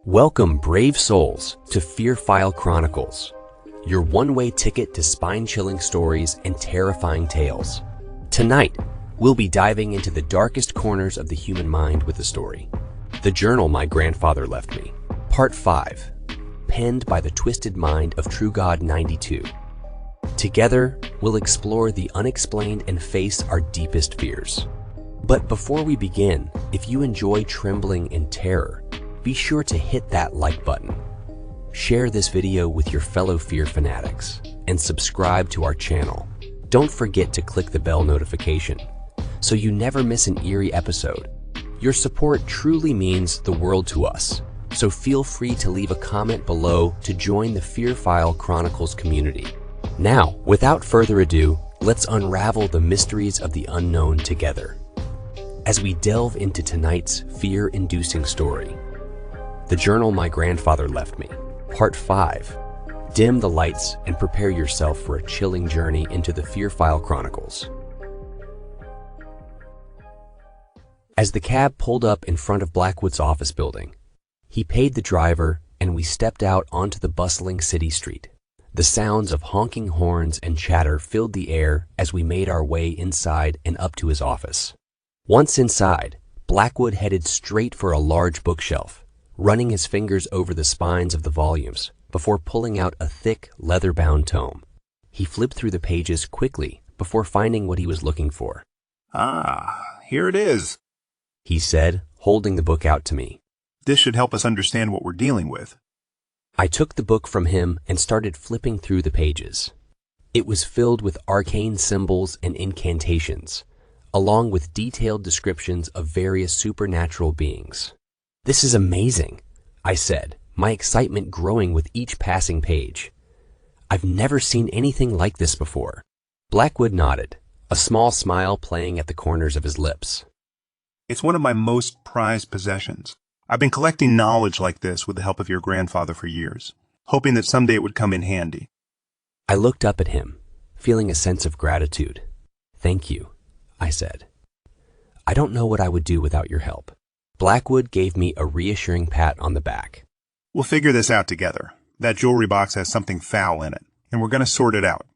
Welcome, brave souls, to Fear File Chronicles, your one-way ticket to spine-chilling stories and terrifying tales. Tonight, we'll be diving into the darkest corners of the human mind with a story. The Journal My Grandfather Left Me, Part 5, penned by the twisted mind of True God 92. Together, we'll explore the unexplained and face our deepest fears. But before we begin, if you enjoy trembling in terror, be sure to hit that like button. Share this video with your fellow fear fanatics and subscribe to our channel. Don't forget to click the bell notification so you never miss an eerie episode. Your support truly means the world to us, so feel free to leave a comment below to join the Fear File Chronicles community. Now, without further ado, let's unravel the mysteries of the unknown together. As we delve into tonight's fear-inducing story, The Journal My Grandfather Left Me, Part 5. Dim the lights and prepare yourself for a chilling journey into the Fear File Chronicles. As the cab pulled up in front of Blackwood's office building, he paid the driver and we stepped out onto the bustling city street. The sounds of honking horns and chatter filled the air as we made our way inside and up to his office. Once inside, Blackwood headed straight for a large bookshelf, running his fingers over the spines of the volumes before pulling out a thick, leather-bound tome. He flipped through the pages quickly before finding what he was looking for. Ah, here it is, he said, holding the book out to me. This should help us understand what we're dealing with. I took the book from him and started flipping through the pages. It was filled with arcane symbols and incantations, along with detailed descriptions of various supernatural beings. "This is amazing," I said, my excitement growing with each passing page. "I've never seen anything like this before." Blackwood nodded, a small smile playing at the corners of his lips. It's one of my most prized possessions. I've been collecting knowledge like this with the help of your grandfather for years, hoping that someday it would come in handy. I looked up at him, feeling a sense of gratitude. "Thank you," I said. "I don't know what I would do without your help." Blackwood gave me a reassuring pat on the back. We'll figure this out together. That jewelry box has something foul in it, and we're going to sort it out.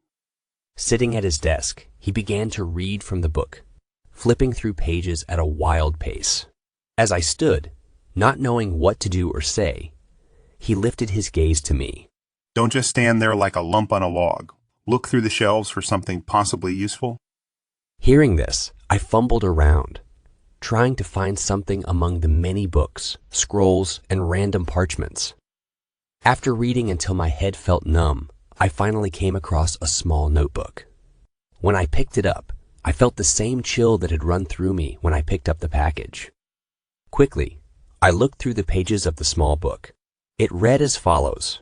Sitting at his desk, he began to read from the book, flipping through pages at a wild pace. As I stood, not knowing what to do or say, he lifted his gaze to me. Don't just stand there like a lump on a log. Look through the shelves for something possibly useful. Hearing this, I fumbled around, trying to find something among the many books, scrolls, and random parchments. After reading until my head felt numb, I finally came across a small notebook. When I picked it up, I felt the same chill that had run through me when I picked up the package. Quickly, I looked through the pages of the small book. It read as follows: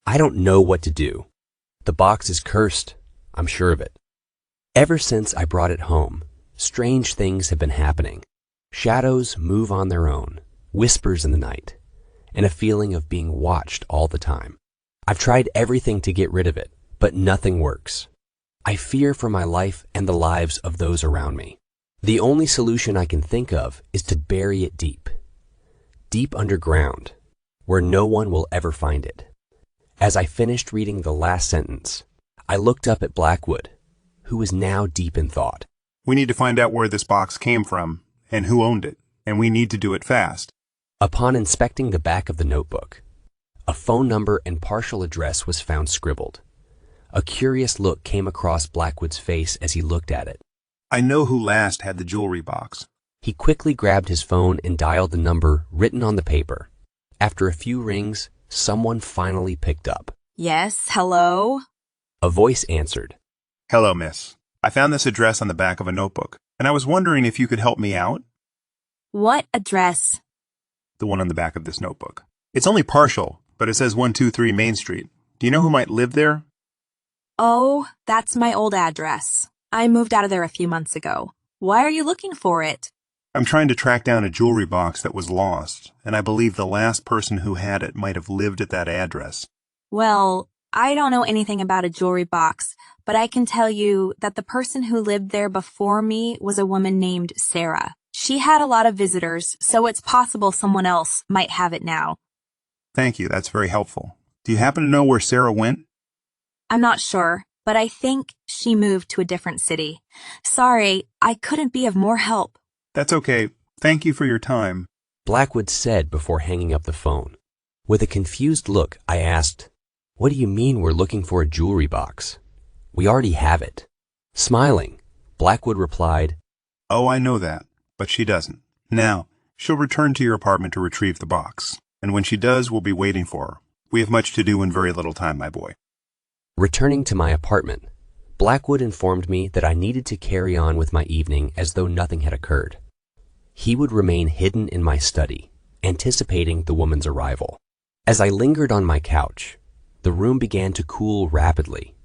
"I don't know what to do. The box is cursed, I'm sure of it. Ever since I brought it home, strange things have been happening. Shadows move on their own, whispers in the night, and a feeling of being watched all the time. I've tried everything to get rid of it, but nothing works. I fear for my life and the lives of those around me. The only solution I can think of is to bury it deep underground, where no one will ever find it." As I finished reading the last sentence, I looked up at Blackwood, who was now deep in thought. We need to find out where this box came from and who owned it, and we need to do it fast. Upon inspecting the back of the notebook, a phone number and partial address was found scribbled. A curious look came across Blackwood's face as he looked at it. I know who last had the jewelry box. He quickly grabbed his phone and dialed the number written on the paper. After a few rings, someone finally picked up. "Yes, hello?" A voice answered. Hello, miss. I found this address on the back of a notebook, and I was wondering if you could help me out. "What address?" The one on the back of this notebook. It's only partial, but it says 123 Main Street. Do you know who might live there? "Oh, that's my old address. I moved out of there a few months ago. Why are you looking for it?" I'm trying to track down a jewelry box that was lost, and I believe the last person who had it might have lived at that address. "Well, I don't know anything about a jewelry box, but I can tell you that the person who lived there before me was a woman named Sarah. She had a lot of visitors, so it's possible someone else might have it now. Thank you, that's very helpful. Do you happen to know where Sarah went? I'm not sure, but I think she moved to a different city. Sorry, I couldn't be of more help. That's okay. Thank you for your time. Blackwood said before hanging up the phone. With a confused look, I asked, "What do you mean we're looking for a jewelry box? We already have it." Smiling, Blackwood replied, Oh, I know that, but she doesn't. Now, she'll return to your apartment to retrieve the box, and when she does, we'll be waiting for her. We have much to do in very little time, my boy. Returning to my apartment, Blackwood informed me that I needed to carry on with my evening as though nothing had occurred. He would remain hidden in my study, anticipating the woman's arrival. As I lingered on my couch, the room began to cool rapidly.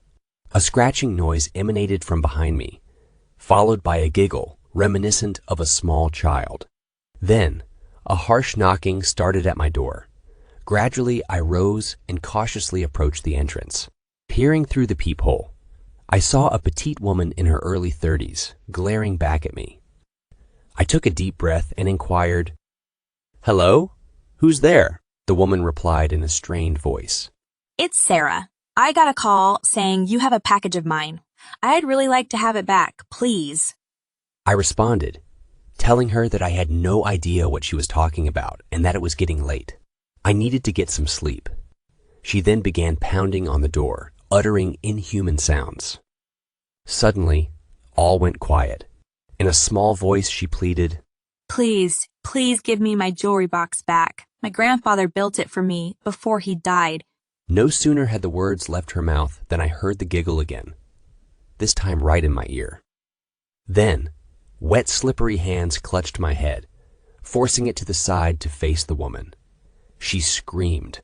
A scratching noise emanated from behind me, followed by a giggle reminiscent of a small child. Then, a harsh knocking started at my door. Gradually, I rose and cautiously approached the entrance. Peering through the peephole, I saw a petite woman in her early 30s glaring back at me. I took a deep breath and inquired, "Hello? Who's there?" The woman replied in a strained voice. It's Sarah. I got a call saying you have a package of mine. I'd really like to have it back, please. I responded, telling her that I had no idea what she was talking about and that it was getting late. I needed to get some sleep. She then began pounding on the door, uttering inhuman sounds. Suddenly, all went quiet. In a small voice, she pleaded, Please, please give me my jewelry box back. My grandfather built it for me before he died. No sooner had the words left her mouth than I heard the giggle again, this time right in my ear. Then, wet, slippery hands clutched my head, forcing it to the side to face the woman. She screamed.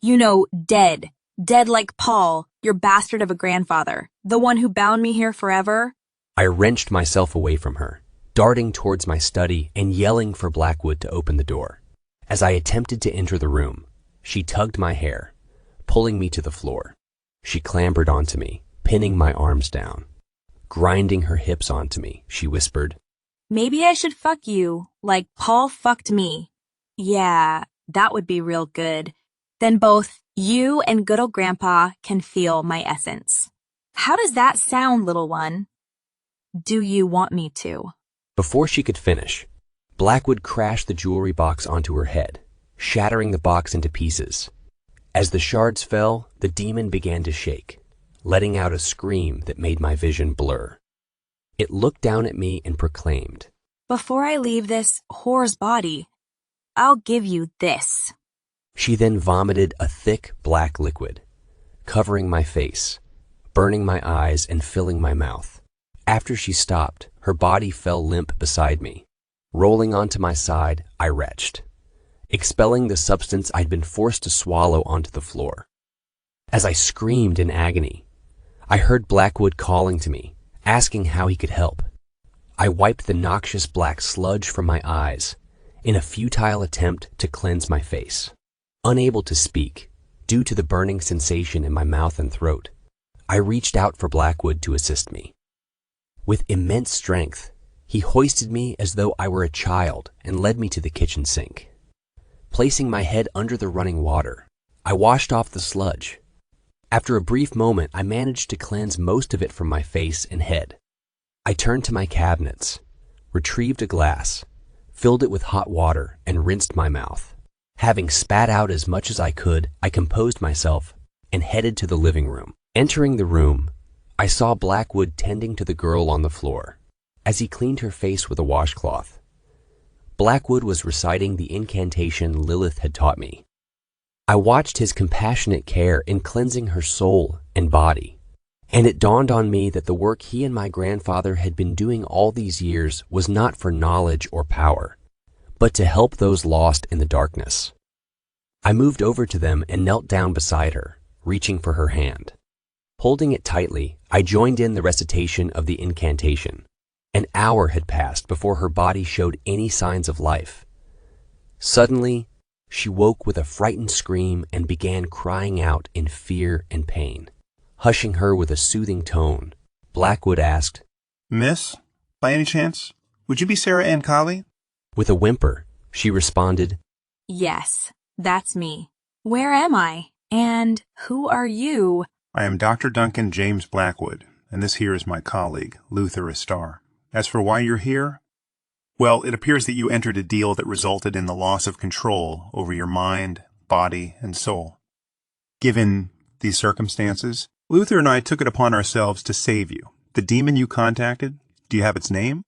You know, dead. Dead like Paul, your bastard of a grandfather. The one who bound me here forever. I wrenched myself away from her, darting towards my study and yelling for Blackwood to open the door. As I attempted to enter the room, she tugged my hair, pulling me to the floor. She clambered onto me, pinning my arms down. Grinding her hips onto me, she whispered, Maybe I should fuck you, like Paul fucked me. Yeah, that would be real good. Then both you and good old Grandpa can feel my essence. How does that sound, little one? Do you want me to? Before she could finish, Blackwood crashed the jewelry box onto her head, shattering the box into pieces. As the shards fell, the demon began to shake, letting out a scream that made my vision blur. It looked down at me and proclaimed, Before I leave this whore's body, I'll give you this. She then vomited a thick black liquid, covering my face, burning my eyes and filling my mouth. After she stopped, her body fell limp beside me. Rolling onto my side, I retched, expelling the substance I'd been forced to swallow onto the floor. As I screamed in agony, I heard Blackwood calling to me, asking how he could help. I wiped the noxious black sludge from my eyes in a futile attempt to cleanse my face. Unable to speak, due to the burning sensation in my mouth and throat, I reached out for Blackwood to assist me. With immense strength, he hoisted me as though I were a child and led me to the kitchen sink. Placing my head under the running water, I washed off the sludge. After a brief moment, I managed to cleanse most of it from my face and head. I turned to my cabinets, retrieved a glass, filled it with hot water, and rinsed my mouth. Having spat out as much as I could, I composed myself and headed to the living room. Entering the room, I saw Blackwood tending to the girl on the floor as he cleaned her face with a washcloth. Blackwood was reciting the incantation Lilith had taught me. I watched his compassionate care in cleansing her soul and body, and it dawned on me that the work he and my grandfather had been doing all these years was not for knowledge or power, but to help those lost in the darkness. I moved over to them and knelt down beside her, reaching for her hand. Holding it tightly, I joined in the recitation of the incantation. An hour had passed before her body showed any signs of life. Suddenly, she woke with a frightened scream and began crying out in fear and pain. Hushing her with a soothing tone, Blackwood asked, Miss, by any chance, would you be Sarah Ann Colley? With a whimper, she responded, Yes, that's me. Where am I? And who are you? I am Dr. Duncan James Blackwood, and this here is my colleague, Luther Astar. As for why you're here, well, it appears that you entered a deal that resulted in the loss of control over your mind, body, and soul. Given these circumstances, Luther and I took it upon ourselves to save you. The demon you contacted, do you have its name?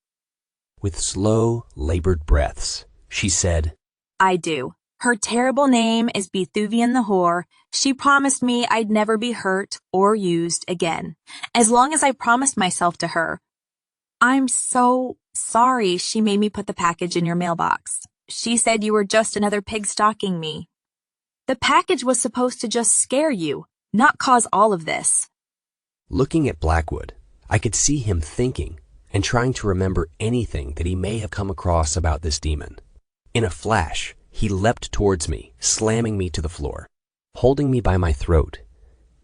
With slow, labored breaths, she said, I do. Her terrible name is Bethuvian the Whore. She promised me I'd never be hurt or used again, as long as I promised myself to her. I'm so sorry she made me put the package in your mailbox. She said you were just another pig stalking me. The package was supposed to just scare you, not cause all of this. Looking at Blackwood, I could see him thinking and trying to remember anything that he may have come across about this demon. In a flash, he leapt towards me, slamming me to the floor, holding me by my throat.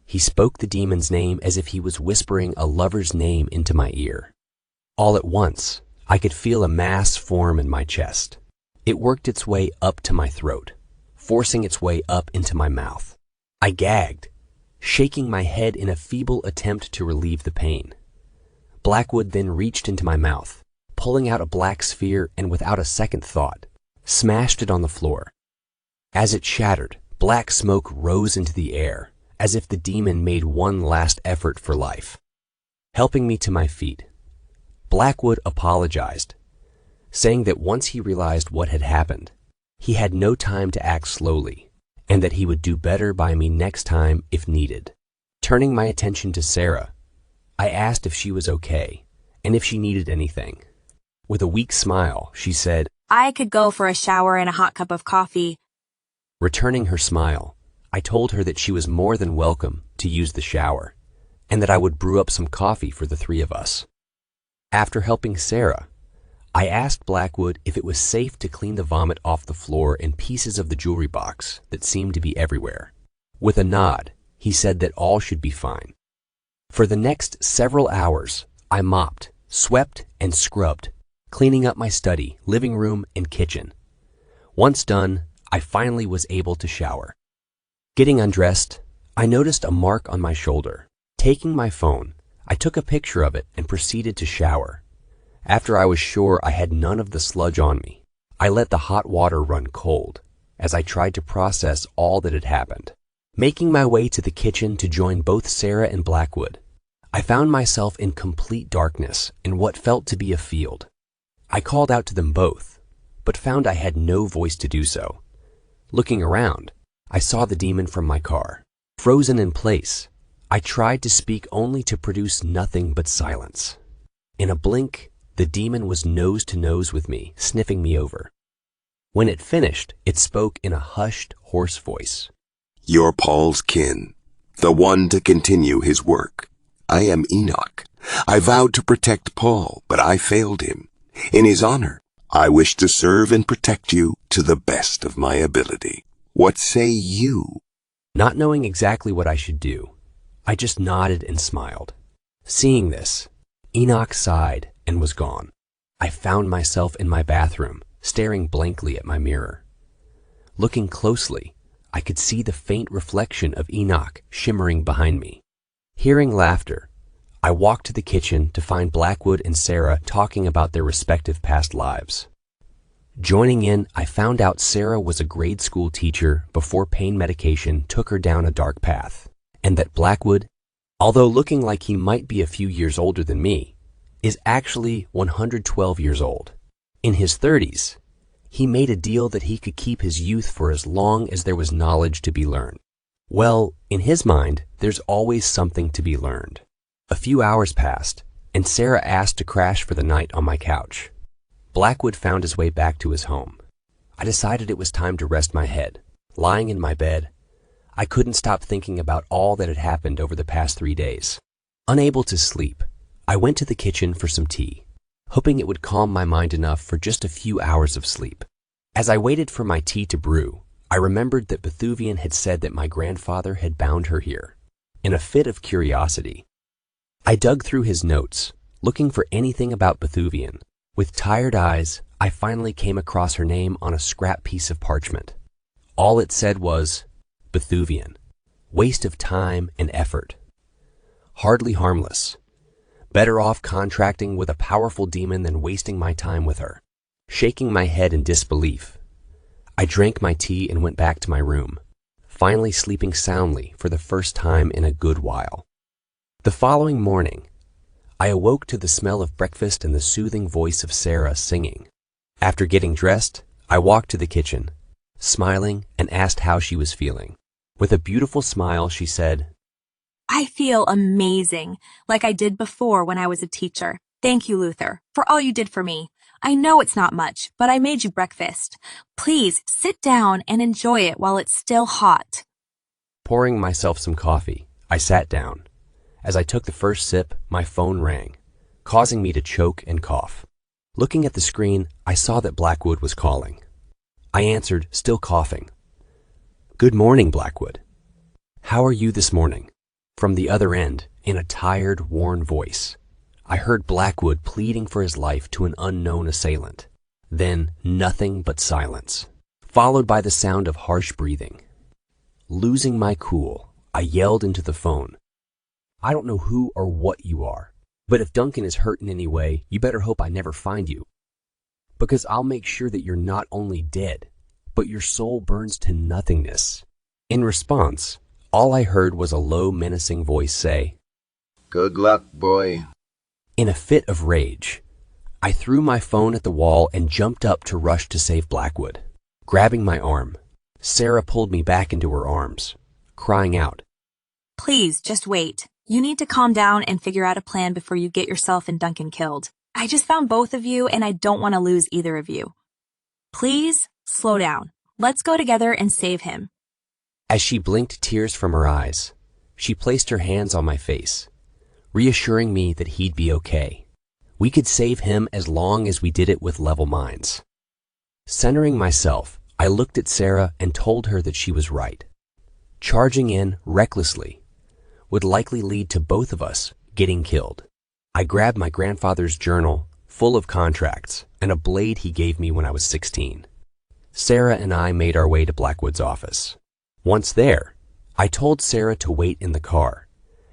He spoke the demon's name as if he was whispering a lover's name into my ear. All at once, I could feel a mass form in my chest. It worked its way up to my throat, forcing its way up into my mouth. I gagged, shaking my head in a feeble attempt to relieve the pain. Blackwood then reached into my mouth, pulling out a black sphere, and without a second thought, smashed it on the floor. As it shattered, black smoke rose into the air, as if the demon made one last effort for life. Helping me to my feet, Blackwood apologized, saying that once he realized what had happened, he had no time to act slowly, and that he would do better by me next time if needed. Turning my attention to Sarah, I asked if she was okay, and if she needed anything. With a weak smile, she said, I could go for a shower and a hot cup of coffee. Returning her smile, I told her that she was more than welcome to use the shower, and that I would brew up some coffee for the three of us. After helping Sarah, I asked Blackwood if it was safe to clean the vomit off the floor and pieces of the jewelry box that seemed to be everywhere. With a nod, he said that all should be fine. For the next several hours, I mopped, swept, and scrubbed, cleaning up my study, living room, and kitchen. Once done, I finally was able to shower. Getting undressed, I noticed a mark on my shoulder. Taking my phone, I took a picture of it and proceeded to shower. After I was sure I had none of the sludge on me, I let the hot water run cold as I tried to process all that had happened. Making my way to the kitchen to join both Sarah and Blackwood, I found myself in complete darkness in what felt to be a field. I called out to them both, but found I had no voice to do so. Looking around, I saw the demon from my car. Frozen in place, I tried to speak only to produce nothing but silence. In a blink, the demon was nose to nose with me, sniffing me over. When it finished, it spoke in a hushed, hoarse voice. You're Paul's kin, the one to continue his work. I am Enoch. I vowed to protect Paul, but I failed him. In his honor, I wish to serve and protect you to the best of my ability. What say you? Not knowing exactly what I should do, I just nodded and smiled. Seeing this, Enoch sighed and was gone. I found myself in my bathroom, staring blankly at my mirror. Looking closely, I could see the faint reflection of Enoch shimmering behind me. Hearing laughter, I walked to the kitchen to find Blackwood and Sarah talking about their respective past lives. Joining in, I found out Sarah was a grade school teacher before pain medication took her down a dark path, and that Blackwood, although looking like he might be a few years older than me, is actually 112 years old. In his 30s, he made a deal that he could keep his youth for as long as there was knowledge to be learned. Well, in his mind, there's always something to be learned. A few hours passed, and Sarah asked to crash for the night on my couch. Blackwood found his way back to his home. I decided it was time to rest my head. Lying in my bed, I couldn't stop thinking about all that had happened over the past 3 days. Unable to sleep, I went to the kitchen for some tea, hoping it would calm my mind enough for just a few hours of sleep. As I waited for my tea to brew, I remembered that Bethuvian had said that my grandfather had bound her here. In a fit of curiosity, I dug through his notes, looking for anything about Bethuvian, With tired eyes, I finally came across her name on a scrap piece of parchment. All it said was, Bethuvian. Waste of time and effort. Hardly harmless. Better off contracting with a powerful demon than wasting my time with her. Shaking my head in disbelief, I drank my tea and went back to my room, finally sleeping soundly for the first time in a good while. The following morning, I awoke to the smell of breakfast and the soothing voice of Sarah singing. After getting dressed, I walked to the kitchen, smiling, and asked how she was feeling. With a beautiful smile, she said, I feel amazing, like I did before when I was a teacher. Thank you, Luther, for all you did for me. I know it's not much, but I made you breakfast. Please sit down and enjoy it while it's still hot. Pouring myself some coffee, I sat down. As I took the first sip, my phone rang, causing me to choke and cough. Looking at the screen, I saw that Blackwood was calling. I answered, still coughing. Good morning, Blackwood. How are you this morning? From the other end, in a tired, worn voice, I heard Blackwood pleading for his life to an unknown assailant. Then nothing but silence, followed by the sound of harsh breathing. Losing my cool, I yelled into the phone. I don't know who or what you are, but if Duncan is hurt in any way, you better hope I never find you. Because I'll make sure that you're not only dead, but your soul burns to nothingness. In response, all I heard was a low, menacing voice say, Good luck, boy. In a fit of rage, I threw my phone at the wall and jumped up to rush to save Blackwood. Grabbing my arm, Sarah pulled me back into her arms, crying out, Please, just wait. You need to calm down and figure out a plan before you get yourself and Duncan killed. I just found both of you and I don't want to lose either of you. Please, slow down. Let's go together and save him. As she blinked tears from her eyes, she placed her hands on my face, reassuring me that he'd be okay. We could save him as long as we did it with level minds. Centering myself, I looked at Sarah and told her that she was right. Charging in recklessly would likely lead to both of us getting killed. I grabbed my grandfather's journal, full of contracts, and a blade he gave me when I was 16. Sarah and I made our way to Blackwood's office. Once there, I told Sarah to wait in the car,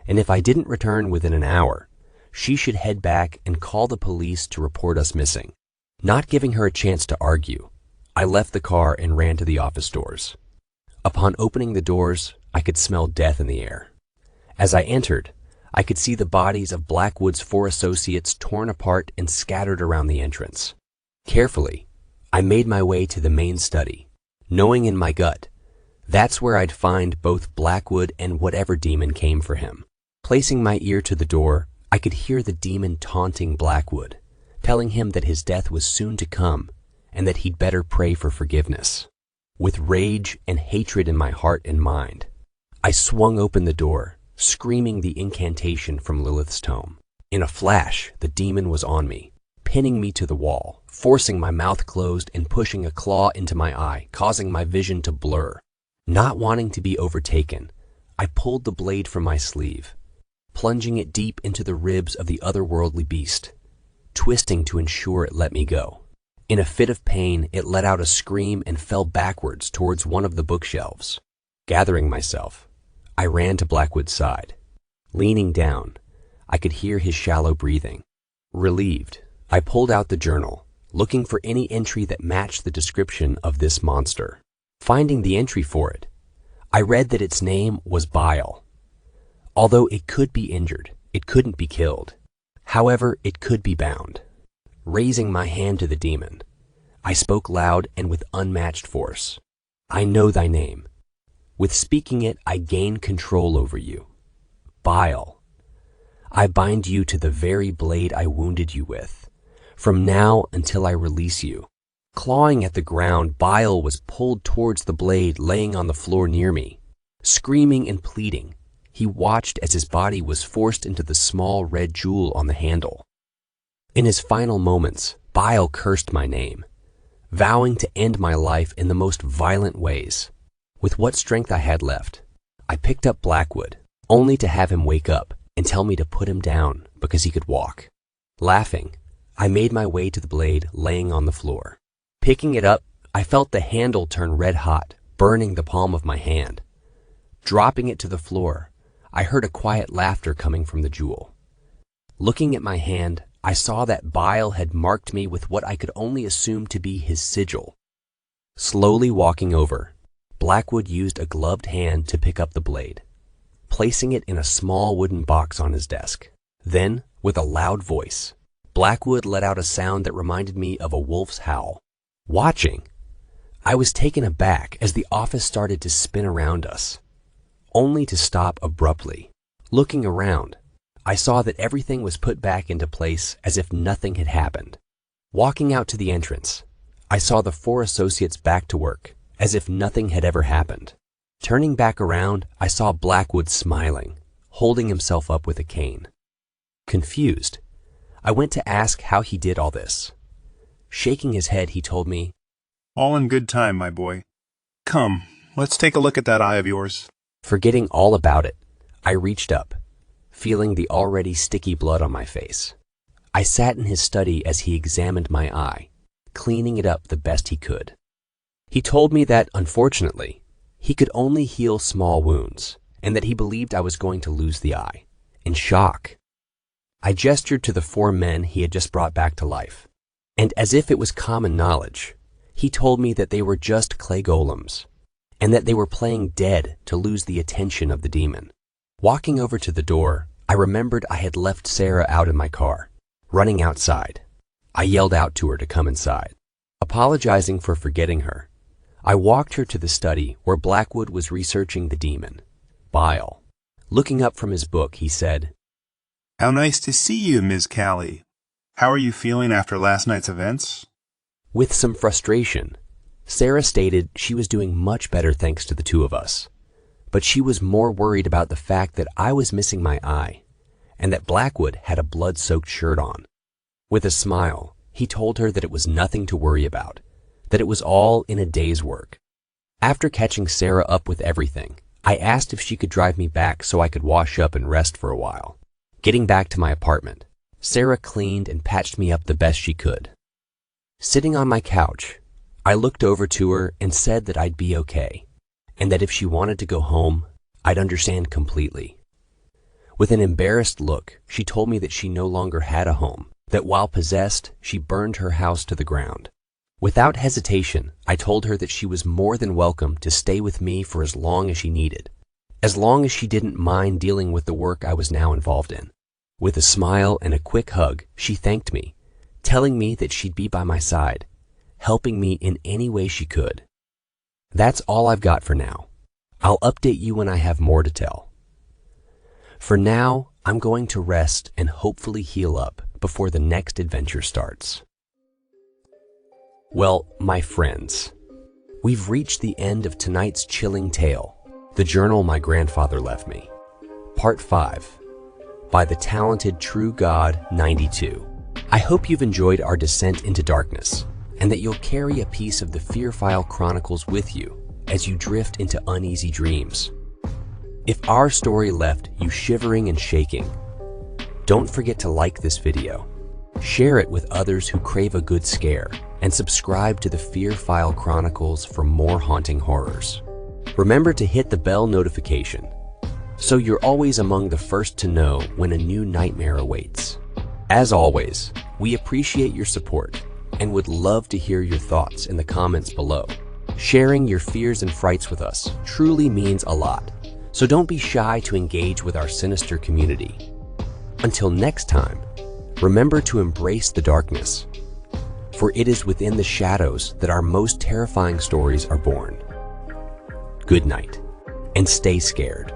and if I didn't return within an hour, she should head back and call the police to report us missing. Not giving her a chance to argue, I left the car and ran to the office doors. Upon opening the doors, I could smell death in the air. As I entered, I could see the bodies of Blackwood's 4 associates torn apart and scattered around the entrance. Carefully, I made my way to the main study, knowing in my gut that's where I'd find both Blackwood and whatever demon came for him. Placing my ear to the door, I could hear the demon taunting Blackwood, telling him that his death was soon to come and that he'd better pray for forgiveness. With rage and hatred in my heart and mind, I swung open the door, screaming the incantation from Lilith's tome. In a flash, the demon was on me, pinning me to the wall, forcing my mouth closed and pushing a claw into my eye, causing my vision to blur. Not wanting to be overtaken, I pulled the blade from my sleeve, plunging it deep into the ribs of the otherworldly beast, twisting to ensure it let me go. In a fit of pain, it let out a scream and fell backwards towards one of the bookshelves. Gathering myself, I ran to Blackwood's side. Leaning down, I could hear his shallow breathing. Relieved, I pulled out the journal, looking for any entry that matched the description of this monster. Finding the entry for it, I read that its name was Bile. Although it could be injured, it couldn't be killed. However, it could be bound. Raising my hand to the demon, I spoke loud and with unmatched force. I know thy name. With speaking it, I gain control over you. Bile, I bind you to the very blade I wounded you with, from now until I release you. Clawing at the ground, Bile was pulled towards the blade laying on the floor near me. Screaming and pleading, he watched as his body was forced into the small red jewel on the handle. In his final moments, Bile cursed my name, vowing to end my life in the most violent ways. With what strength I had left, I picked up Blackwood, only to have him wake up and tell me to put him down because he could walk. Laughing, I made my way to the blade laying on the floor. Picking it up, I felt the handle turn red hot, burning the palm of my hand. Dropping it to the floor, I heard a quiet laughter coming from the jewel. Looking at my hand, I saw that Bile had marked me with what I could only assume to be his sigil. Slowly walking over, Blackwood used a gloved hand to pick up the blade, placing it in a small wooden box on his desk. Then, with a loud voice, Blackwood let out a sound that reminded me of a wolf's howl. Watching, I was taken aback as the office started to spin around us, only to stop abruptly. Looking around, I saw that everything was put back into place as if nothing had happened. Walking out to the entrance, I saw the 4 associates back to work, as if nothing had ever happened. Turning back around, I saw Blackwood smiling, holding himself up with a cane. Confused, I went to ask how he did all this. Shaking his head, he told me, "All in good time, my boy. Come, let's take a look at that eye of yours." Forgetting all about it, I reached up, feeling the already sticky blood on my face. I sat in his study as he examined my eye, cleaning it up the best he could. He told me that, unfortunately, he could only heal small wounds, and that he believed I was going to lose the eye. In shock, I gestured to the 4 men he had just brought back to life, and as if it was common knowledge, he told me that they were just clay golems, and that they were playing dead to lose the attention of the demon. Walking over to the door, I remembered I had left Sarah out in my car. Running outside, I yelled out to her to come inside. Apologizing for forgetting her, I walked her to the study where Blackwood was researching the demon, Bile. Looking up from his book, he said, "How nice to see you, Ms. Callie. How are you feeling after last night's events?" With some frustration, Sarah stated she was doing much better thanks to the 2 of us, but she was more worried about the fact that I was missing my eye and that Blackwood had a blood-soaked shirt on. With a smile, he told her that it was nothing to worry about, that it was all in a day's work. After catching Sarah up with everything, I asked if she could drive me back so I could wash up and rest for a while. Getting back to my apartment, Sarah cleaned and patched me up the best she could. Sitting on my couch, I looked over to her and said that I'd be okay, and that if she wanted to go home, I'd understand completely. With an embarrassed look, she told me that she no longer had a home, that while possessed, she burned her house to the ground. Without hesitation, I told her that she was more than welcome to stay with me for as long as she needed, as long as she didn't mind dealing with the work I was now involved in. With a smile and a quick hug, she thanked me, telling me that she'd be by my side, helping me in any way she could. That's all I've got for now. I'll update you when I have more to tell. For now, I'm going to rest and hopefully heal up before the next adventure starts. Well, my friends, we've reached the end of tonight's chilling tale, The Journal My Grandfather Left Me, Part 5, by the talented True God 92. I hope you've enjoyed our descent into darkness, and that you'll carry a piece of the Fear File Chronicles with you as you drift into uneasy dreams. If our story left you shivering and shaking, don't forget to like this video, share it with others who crave a good scare, and subscribe to the Fear File Chronicles for more haunting horrors. Remember to hit the bell notification so you're always among the first to know when a new nightmare awaits. As always, we appreciate your support and would love to hear your thoughts in the comments below. Sharing your fears and frights with us truly means a lot, so don't be shy to engage with our sinister community. Until next time, remember to embrace the darkness, for it is within the shadows that our most terrifying stories are born. Good night, and stay scared.